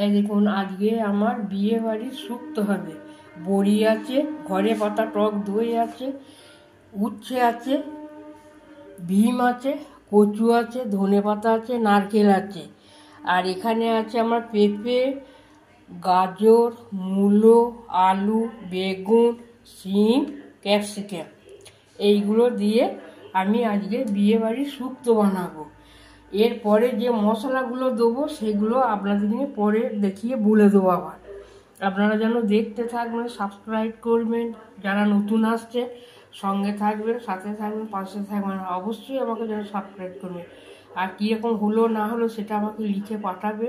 এই দেখুন, আজকে আমার বিয়ে বাড়ির শুক্তো হবে। বড়ি আছে, ঘরে পাতা টক দই আছে, উচ্ছে আছে, ভীম আছে, কচু আছে, ধনেপাতা আছে, নারকেল আছে। আর এখানে আছে আমার পেঁপে, গাজর, মূলো, আলু, বেগুন, শিম, ক্যাপসিকাম। এইগুলো দিয়ে আমি আজকে বিয়ে বাড়ির শুক্তো বানাবো। এরপরে যে মশলাগুলো দেবো সেগুলো আপনাদেরকে পরে দেখিয়ে বলে দেবো। আবার আপনারা যেন দেখতে থাকবেন, সাবস্ক্রাইব করবেন। যারা নতুন আসছে সঙ্গে থাকবেন, সাথে থাকবেন, পাশে থাকবেন। অবশ্যই আমাকে যেন সাবস্ক্রাইব করবেন। আর কীরকম হলো না হলো সেটা আমাকে লিখে পাঠাবে,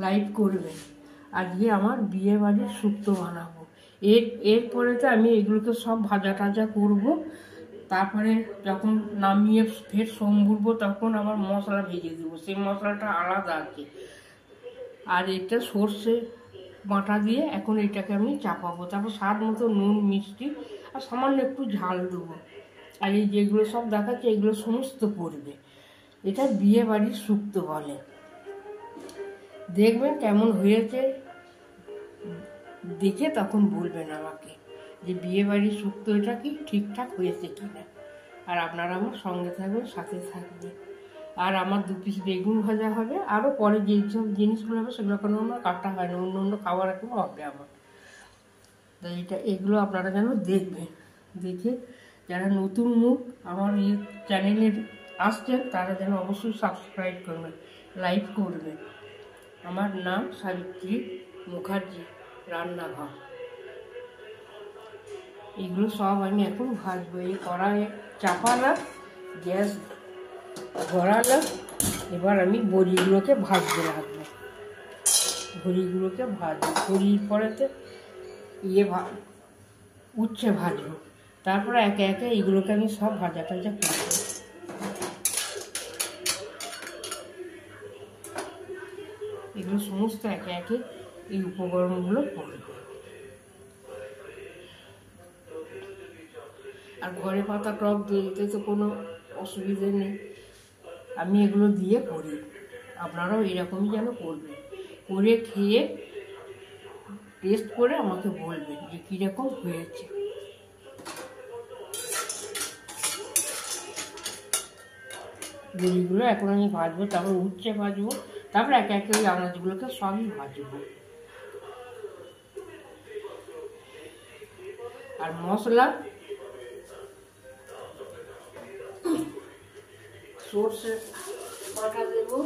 লাইক করবেন। আজকে আমার বিয়ে বাড়ির শুক্তো বানাবো। এরপরে তো আমি এগুলোকে সব ভাজা টাজা করবো। তারপরে যখন নামিয়ে ফের সম্ভুরবো তখন আবার মশলা ভেজে দেবো, সেই মশলাটা আলাদা আছে। আর এটা সর্ষে বাটা দিয়ে এখন এটাকে আমি চাপাবো। তারপর স্বাদ মতো নুন, মিষ্টি আর সামান্য একটু ঝাল দেবো। আর এই যেগুলো সব দেখাচ্ছে এগুলো সমস্ত পড়বে। এটা বিয়ে বাড়ির শুক্তো বলে। দেখবেন কেমন হয়েছে, দেখে তখন বলবেন আমাকে যে বিয়ে বাড়ির শুক্তো এটা কি ঠিকঠাক হয়েছে কিনা। আর আপনারা আমার সঙ্গে থাকবেন, সাথে থাকবেন। আর আমার 2 পিস বেগুন ভাজা হবে। আরও পরে যেসব জিনিসগুলো হবে সেগুলো কোনো আমার কাটা হয় না, অন্য অন্য খাবার এখন হবে আমার। তাই এগুলো আপনারা যেন দেখবেন। দেখে যারা নতুন মুখ আমার এই চ্যানেলে আসছেন তারা যেন অবশ্যই সাবস্ক্রাইব করবেন, লাইক করবেন। আমার নাম সাবিত্রী মুখার্জি, রান্নাঘর। এগুলো সব আমি এখন ভাজবো। এই কড়াইয়ে চাপালাম, গ্যাস ধরালাম। এবার আমি বড়িগুলোকে ভাজতে রাখবো। বড়িগুলোকে ভাজবো, বড়ির পরেতে উচ্ছে ভাজবো। তারপরে একে একে এইগুলোকে আমি সব ভাজা টাজা করবো। এগুলো সমস্ত একে একে এই উপকরণগুলো করবো। আর ঘরে পাতা টক দইতে তো কোনো অসুবিধে নেই, আমি এগুলো দিয়ে করি। আপনারাও এরকমই যেন করবেন, করে খেয়ে টেস্ট করে আমাকে বলবেন যে কীরকম হয়েছে। বড়িগুলো এখন আমি ভাজবো, তারপর উচ্ছে ভাজবো, তারপর একে একে ওই আনাজগুলোকে সবই ভাজবো। আর মশলা সর্ষে বাটা দেবো,